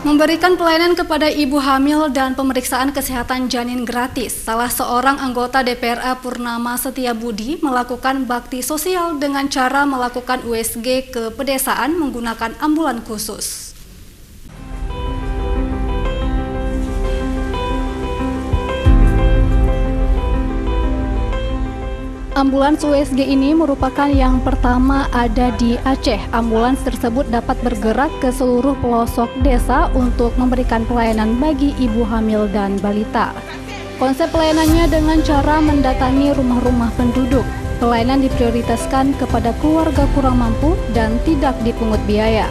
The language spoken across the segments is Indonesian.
Memberikan pelayanan kepada ibu hamil dan pemeriksaan kesehatan janin gratis, salah seorang anggota DPRA Purnama Setiabudi melakukan bakti sosial dengan cara melakukan USG ke pedesaan menggunakan ambulan khusus. Ambulans USG ini merupakan yang pertama ada di Aceh. Ambulans tersebut dapat bergerak ke seluruh pelosok desa untuk memberikan pelayanan bagi ibu hamil dan balita. Konsep pelayanannya dengan cara mendatangi rumah-rumah penduduk. Pelayanan diprioritaskan kepada keluarga kurang mampu dan tidak dipungut biaya.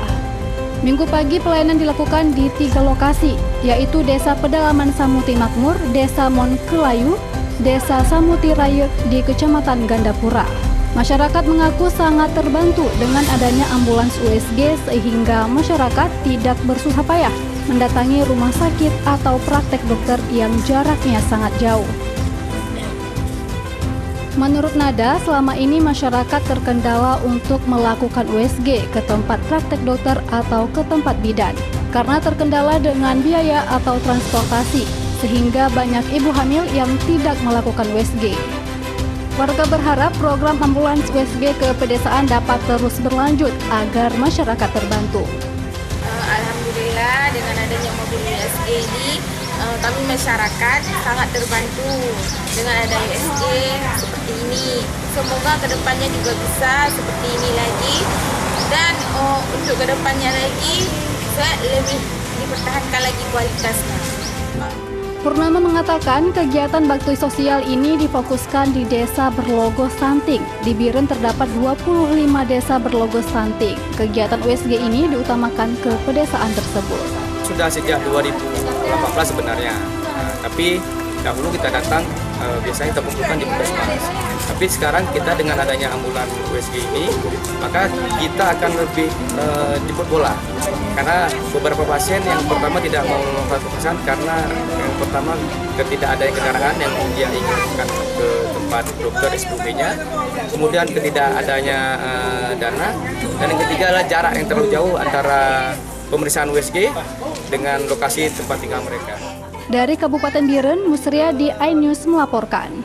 Minggu pagi pelayanan dilakukan di 3 lokasi, yaitu Desa Pedalaman Samuti Makmur, Desa Monkelayu, Desa Samuti Raya di Kecamatan Gandapura. Masyarakat mengaku sangat terbantu dengan adanya ambulans USG sehingga masyarakat tidak bersusah payah mendatangi rumah sakit atau praktek dokter yang jaraknya sangat jauh. Menurut Nada, selama ini masyarakat terkendala untuk melakukan USG ke tempat praktek dokter atau ke tempat bidan karena terkendala dengan biaya atau transportasi, sehingga banyak ibu hamil yang tidak melakukan USG. Warga berharap program ambulans USG ke pedesaan dapat terus berlanjut agar masyarakat terbantu. Alhamdulillah dengan adanya mobil USG ini kami masyarakat sangat terbantu dengan ada USG seperti ini. Semoga kedepannya juga bisa seperti ini lagi, dan untuk kedepannya lagi saya lebih dipertahankan lagi kualitasnya. Purnama mengatakan kegiatan bakti sosial ini difokuskan di desa berlogo stunting. Di Biren terdapat 25 desa berlogo stunting. Kegiatan USG ini diutamakan ke pedesaan tersebut. Sudah sejak 2018 sebenarnya, tapi dahulu kita datang biasanya kita kumpulkan di puskesmas. Tapi sekarang kita dengan adanya ambulan USG ini, maka kita akan lebih jemput bola. Karena beberapa pasien yang pertama tidak mau melakukan pemeriksaan karena yang pertama tidak ada kendaraan yang dia inginkan ke tempat dokter SPP-nya, kemudian tidak adanya dana, dan yang ketiga adalah jarak yang terlalu jauh antara pemeriksaan USG dengan lokasi tempat tinggal mereka. Dari Kabupaten Biren, Musriadi iNews melaporkan.